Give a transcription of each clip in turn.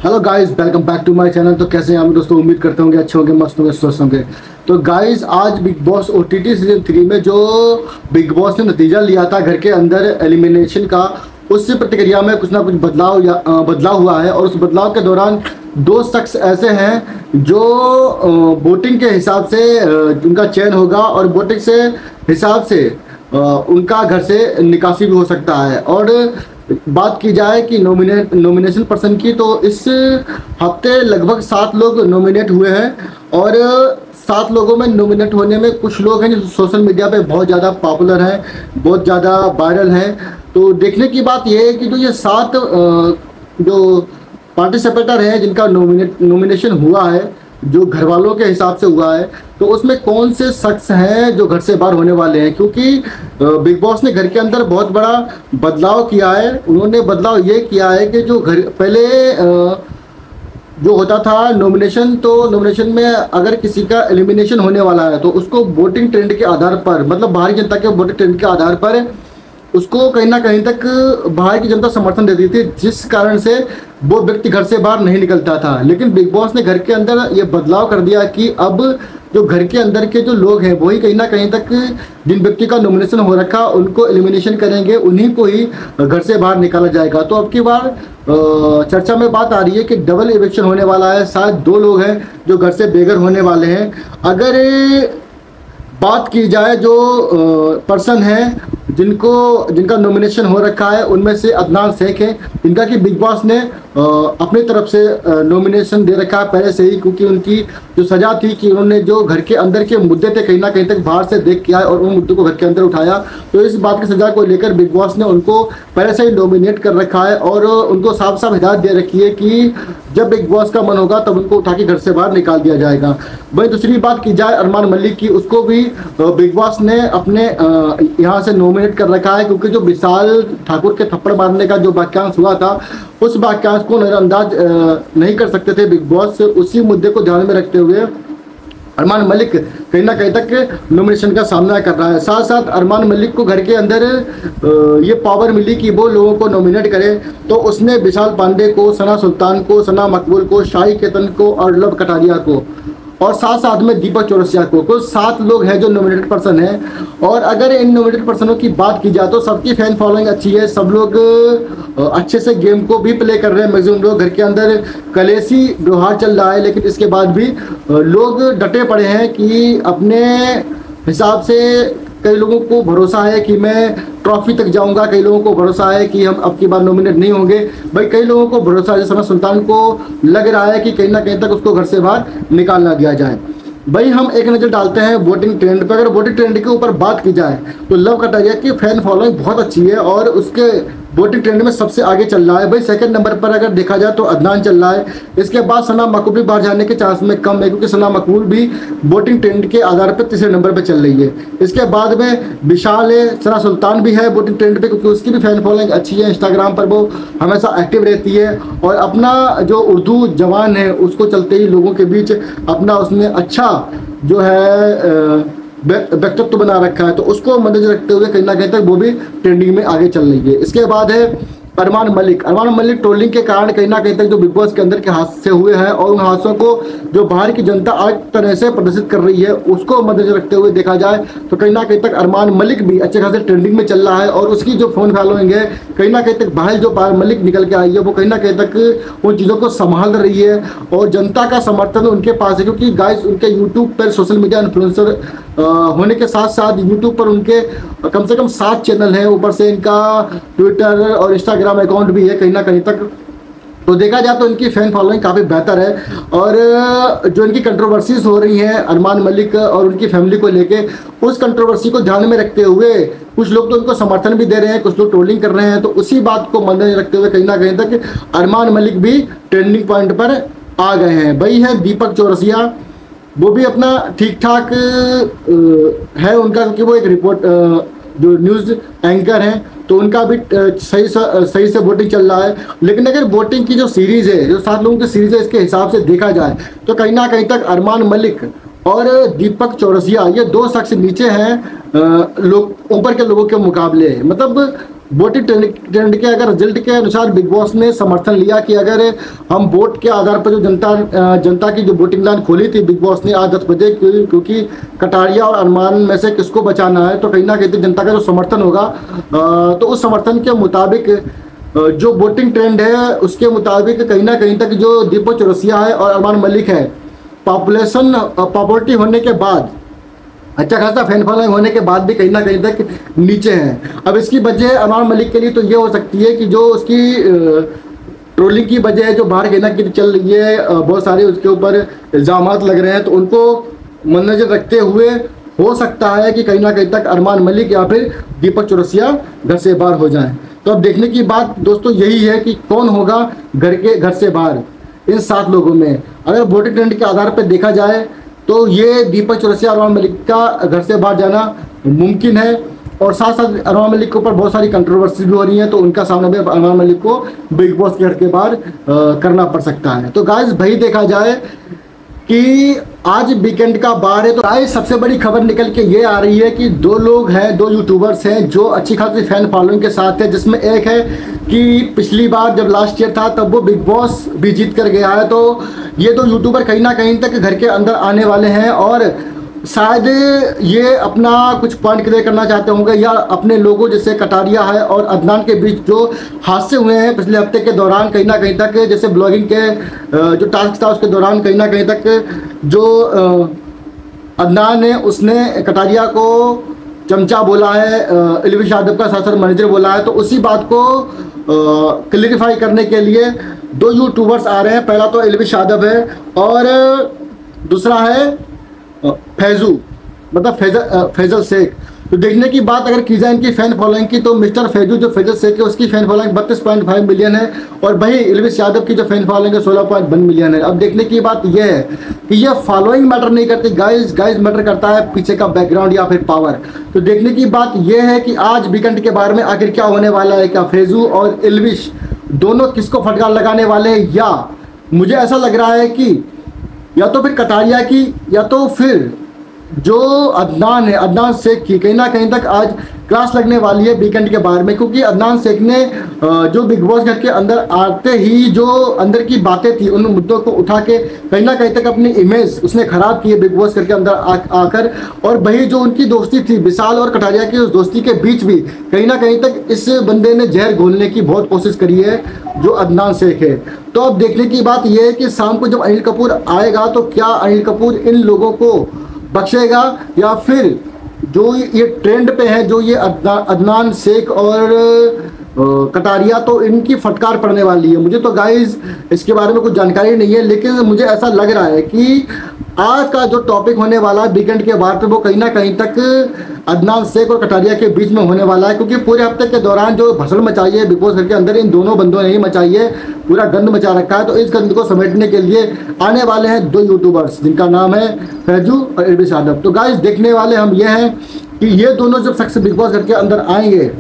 Hello guys, welcome back to my channel. तो कैसे हैं आप दोस्तों? उम्मीद करते होंगे अच्छे होंगे, मस्त होंगे, स्वस्थ होंगे। तो गाइस, आज बिग बॉस ओटीटी सीजन 3 में जो बिग बॉस ने नतीजा लिया था घर के अंदर एलिमिनेशन का, उससे प्रतिक्रिया में कुछ ना कुछ बदलाव हुआ है। और उस बदलाव के दौरान दो शख्स ऐसे हैं जो वोटिंग के हिसाब से उनका चयन होगा और वोटिंग से हिसाब से उनका घर से निकासी भी हो सकता है। और बात की जाए कि नॉमिनेशन पर्सन की, तो इस हफ्ते लगभग 7 लोग नॉमिनेट हुए हैं। और 7 लोगों में नॉमिनेट होने में कुछ लोग हैं जो सोशल मीडिया पे बहुत ज़्यादा पॉपुलर हैं, बहुत ज़्यादा वायरल हैं। तो देखने की बात यह है कि जो ये 7 जो पार्टिसिपेटर हैं जिनका नॉमिनेशन हुआ है, जो घर वालों के हिसाब से हुआ है, तो उसमें कौन से शख्स हैं जो घर से बाहर होने वाले हैं। क्योंकि बिग बॉस ने घर के अंदर बहुत बड़ा बदलाव किया है। उन्होंने बदलाव ये किया है कि जो घर पहले जो होता था नॉमिनेशन, तो नॉमिनेशन में अगर किसी का एलिमिनेशन होने वाला है तो उसको वोटिंग ट्रेंड के आधार पर, मतलब बाहरी जनता के वोटिंग ट्रेंड के आधार पर उसको कहीं ना कहीं तक बाहर की जनता समर्थन देती थी, जिस कारण से वो व्यक्ति घर से बाहर नहीं निकलता था। लेकिन बिग बॉस ने घर के अंदर ये बदलाव कर दिया कि अब जो घर के अंदर के जो लोग हैं वही कहीं ना कहीं तक जिन व्यक्ति का नॉमिनेशन हो रखा उनको एलिमिनेशन करेंगे, उन्हीं को ही घर से बाहर निकाला जाएगा। तो अब की बार चर्चा में बात आ रही है कि डबल इविक्शन होने वाला है। शायद 2 लोग हैं जो घर से बेघर होने वाले हैं। अगर बात की जाए जो पर्सन है जिनका नॉमिनेशन हो रखा है, उनमें से अदनान शेख है, जिनका कि बिग बॉस ने अपनी तरफ से नॉमिनेशन दे रखा है पहले से ही। क्योंकि उनकी जो सज़ा थी कि उन्होंने जो घर के अंदर के मुद्दे थे कहीं ना कहीं तक बाहर से देख के आए और उन मुद्दों को घर के अंदर उठाया, तो इस बात की सज़ा को लेकर बिग बॉस ने उनको पहले से ही नॉमिनेट कर रखा है और उनको साफ साफ हिदायत दे रखी है कि जब बिग बॉस का मन होगा तब उनको उठा के घर से बाहर निकाल दिया जाएगा। वहीं दूसरी बात की जाए अरमान मलिक की, उसको भी बिग बॉस ने अपने यहाँ से नॉमिनेट कर रखा है। क्योंकि जो विशाल ठाकुर के थप्पड़ मारने का जो वाक्यांश हुआ था, उस वाक्यांश को नज़रअंदाज नहीं कर सकते थे बिग बॉस। उसी मुद्दे को ध्यान में रखते हुए अरमान मलिक कहीं ना कहीं तक नॉमिनेशन का सामना कर रहा है। साथ साथ अरमान मलिक को घर के अंदर ये पावर मिली कि वो लोगों को नॉमिनेट करे, तो उसने विशाल पांडे को, सना सुल्तान को, सना मकबूल को, शाही केतन को और लव कटारिया को और साथ साथ में दीपक चौरसिया को, कुल 7 लोग हैं जो नॉमिनेटेड पर्सन हैं। और अगर इन नॉमिनेटेड पर्सनों की बात की जाए तो सबकी फैन फॉलोइंग अच्छी है, सब लोग अच्छे से गेम को भी प्ले कर रहे हैं। मैक्सिमम लोग घर के अंदर कलेसी व्यवहार चल रहा है, लेकिन इसके बाद भी लोग डटे पड़े हैं कि अपने हिसाब से कई लोगों को भरोसा है कि मैं ट्रॉफी तक जाऊंगा, कई लोगों को भरोसा है कि हम अब की बार नॉमिनेट नहीं होंगे। भाई कई लोगों को भरोसा है, जैसे सना सुल्तान को लग रहा है कि कहीं ना कहीं तक उसको घर से बाहर निकाल ना दिया जाए। भाई हम एक नज़र डालते हैं वोटिंग ट्रेंड पर। अगर वोटिंग ट्रेंड के ऊपर बात की जाए तो लव कटारिया की फैन फॉलोइंग बहुत अच्छी है और उसके वोटिंग ट्रेंड में सबसे आगे चल रहा है। भाई सेकंड नंबर पर अगर देखा जाए तो अदनान चल रहा है। इसके बाद सना मकबूल भी बाहर जाने के चांस में कम है, क्योंकि सना मकबूल भी वोटिंग ट्रेंड के आधार पर तीसरे नंबर पर चल रही है। इसके बाद में विशाल है, सना सुल्तान भी है वोटिंग ट्रेंड पे, क्योंकि उसकी भी फैन फॉलोइंग अच्छी है। इंस्टाग्राम पर वो हमेशा एक्टिव रहती है और अपना जो उर्दू जवान है उसको चलते ही लोगों के बीच अपना उसने अच्छा जो है व्यक्तित्व बना रखा है, तो उसको मद्देनजर रखते हुए कहीं ना कहीं तक वो भी ट्रेंडिंग में आगे चल रही है। इसके बाद है अरमान मलिक ट्रोलिंग के कारण कहीं ना कहीं तक जो बिग बॉस के अंदर के हादसे हुए हैं और उन हादसों को जो बाहर की जनता आज तरह से प्रदर्शित कर रही है, उसको मद्देनजर रखते हुए देखा जाए तो कहीं ना कहीं तक अरमान मलिक भी अच्छे खासे ट्रेंडिंग में चल रहा है। और उसकी जो फोन फॉलोइंग है कहीं ना कहीं तक बाहर जो मलिक निकल के आई है वो कहीं ना कहीं तक उन चीज़ों को संभाल रही है और जनता का समर्थन उनके पास है। क्योंकि गाइस उनके यूट्यूब पर सोशल मीडिया इन्फ्लुएंसर होने के साथ साथ यूट्यूब पर उनके कम से कम 7 चैनल हैं, ऊपर से इनका ट्विटर और इंस्टाग्राम अकाउंट भी है कहीं ना कहीं तक। तो देखा जाए तो इनकी फैन फॉलोइंग काफ़ी बेहतर है। और जो इनकी कंट्रोवर्सीज हो रही हैं अरमान मलिक और उनकी फैमिली को लेके, उस कंट्रोवर्सी को ध्यान में रखते हुए कुछ लोग तो उनको समर्थन भी दे रहे हैं, कुछ लोग ट्रोलिंग कर रहे हैं। तो उसी बात को मद्देनजर रखते हुए कहीं ना कहीं तक अरमान मलिक भी ट्रेंडिंग पॉइंट पर आ गए हैं। वही है दीपक चौरसिया, वो भी अपना ठीक ठाक है उनका, क्योंकि वो एक रिपोर्ट जो न्यूज़ एंकर हैं, तो उनका भी सही से वोटिंग चल रहा है। लेकिन अगर वोटिंग की जो सीरीज़ है, जो 7 लोगों की सीरीज़ है, इसके हिसाब से देखा जाए तो कहीं ना कहीं तक अरमान मलिक और दीपक चौरसिया ये 2 शख्स नीचे हैं लोग ऊपर के लोगों के मुकाबले। मतलब वोटिंग ट्रेंड के अगर रिजल्ट के अनुसार बिग बॉस ने समर्थन लिया कि अगर हम वोट के आधार पर जो जनता की जो वोटिंग लाइन खोली थी बिग बॉस ने आज 10 बजे, क्योंकि कटारिया और अरमान में से किसको बचाना है, तो कहीं ना कहीं जनता का जो समर्थन होगा, तो उस समर्थन के मुताबिक जो वोटिंग ट्रेंड है उसके मुताबिक कहीं ना कहीं तक जो दीपक चौरसिया है और अरमान मलिक है, पॉपुलरिटी होने के बाद, अच्छा खासा फैन फॉलोइंग होने के बाद भी कहीं ना कहीं तक नीचे हैं। अब इसकी वजह अरमान मलिक के लिए तो ये हो सकती है कि जो उसकी ट्रोलिंग की वजह है, जो बाहर कहना कि चल रही है, बहुत सारे उसके ऊपर इल्ज़ाम लग रहे हैं, तो उनको मद्देनजर रखते हुए हो सकता है कि कहीं ना कहीं तक अरमान मलिक या फिर दीपक चौरसिया घर से बाहर हो जाएं। तो अब देखने की बात दोस्तों यही है कि कौन होगा घर से बाहर इन 7 लोगों में। अगर वोटिंग ट्रेंड के आधार पर देखा जाए तो ये दीपक चौरसिया और अरमान मलिक का घर से बाहर जाना मुमकिन है, और साथ साथ अरमान मलिक के ऊपर बहुत सारी कंट्रोवर्सी भी हो रही है, तो उनका सामना भी अरमान मलिक को बिग बॉस के घर के बाहर करना पड़ सकता है। तो गाइस भाई देखा जाए कि आज वीकेंड का बार है, तो गाइस सबसे बड़ी खबर निकल के ये आ रही है कि 2 लोग हैं, 2 यूट्यूबर्स हैं जो अच्छी खासी फैन फॉलोइंग के साथ है, जिसमें एक है कि पिछली बार जब लास्ट ईयर था तब वो बिग बॉस भी जीत कर गया है। तो ये 2 यूट्यूबर कहीं ना कहीं तक घर के अंदर आने वाले हैं, और शायद ये अपना कुछ पॉइंट क्लियर करना चाहते होंगे, या अपने लोगों जैसे कटारिया है और अदनान के बीच जो हादसे हुए हैं पिछले हफ्ते के दौरान, कहीं ना कहीं तक जैसे ब्लॉगिंग के जो टास्क था उसके दौरान कहीं ना कहीं तक जो अदनान ने उसने कटारिया को चमचा बोला है, एल्विश यादव का सासर मैनेजर बोला है, तो उसी बात को क्लियरिफाई करने के लिए 2 यूट्यूबर्स आ रहे हैं। पहला तो एल्विश यादव है और दूसरा है फैजू, मतलब फैजल शेख। तो देखने की बात अगर की जाए इनकी फैन फॉलोइंग की, तो मिस्टर फैजू जो फैजल शेख है उसकी फैन फॉलोइंग 32.5 मिलियन है, और वही एल्विश यादव की जो फैन फॉलोइंग है 16.1 मिलियन है। अब देखने की बात यह है कि ये फॉलोइंग मैटर नहीं करती गाइस मैटर करता है पीछे का बैकग्राउंड या फिर पावर। तो देखने की बात यह है कि आज वीकेंड के बारे में आखिर क्या होने वाला है, क्या फैजू और एल्विश दोनों किसको फटकार लगाने वाले हैं, या मुझे ऐसा लग रहा है कि या तो फिर कटारिया की या तो फिर जो अदनान है, अदनान शेख की कहीं ना कहीं तक आज क्लास लगने वाली है वीकेंड के बारे में, क्योंकि अदनान शेख ने जो बिग बॉस घर के अंदर आते ही जो अंदर की बातें थी उन मुद्दों को उठा के कहीं ना कहीं तक अपनी इमेज उसने ख़राब की है बिग बॉस घर के अंदर आकर, और वही जो उनकी दोस्ती थी विशाल और कटारिया की, उस दोस्ती के बीच भी कहीं ना कहीं तक इस बंदे ने जहर घोलने की बहुत कोशिश करी है जो अदनान शेख है। तो अब देखने की बात यह है कि शाम को जब अनिल कपूर आएगा तो क्या अनिल कपूर इन लोगों को बख्शेगा, या फिर जो ये ट्रेंड पे है जो ये अदनान शेख और कटारिया, तो इनकी फटकार पड़ने वाली है। मुझे तो गाइज इसके बारे में कुछ जानकारी नहीं है, लेकिन मुझे ऐसा लग रहा है कि आज का जो टॉपिक होने वाला है वीकेंड के बाद वो कहीं ना कहीं तक अदनान शेख और कटारिया के बीच में होने वाला है, क्योंकि पूरे हफ्ते के दौरान जो भसड़ मचाई है बिग बॉस घर के अंदर इन दोनों बंदों ने ही मचाई है, पूरा गंद मचा रखा है। तो इस गंद को समेटने के लिए आने वाले हैं 2 यूट्यूबर्स जिनका नाम है फैजू और एल्विश यादव। तो गाइज देखने वाले हम ये हैं कि ये दोनों जब शख्स बिग बॉस घर के अंदर आएंगे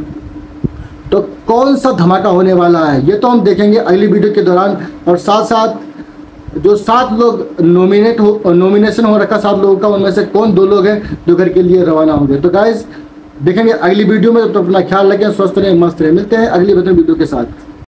तो कौन सा धमाका होने वाला है, ये तो हम देखेंगे अगली वीडियो के दौरान। और साथ साथ जो 7 लोग नॉमिनेशन हो रखा 7 लोगों का, उनमें से कौन 2 लोग हैं जो घर के लिए रवाना होंगे। तो गाइस देखेंगे अगली वीडियो में, तो अपना ख्याल रखें, स्वस्थ रहें, मस्त रहें। मिलते हैं अगली वीडियो के साथ।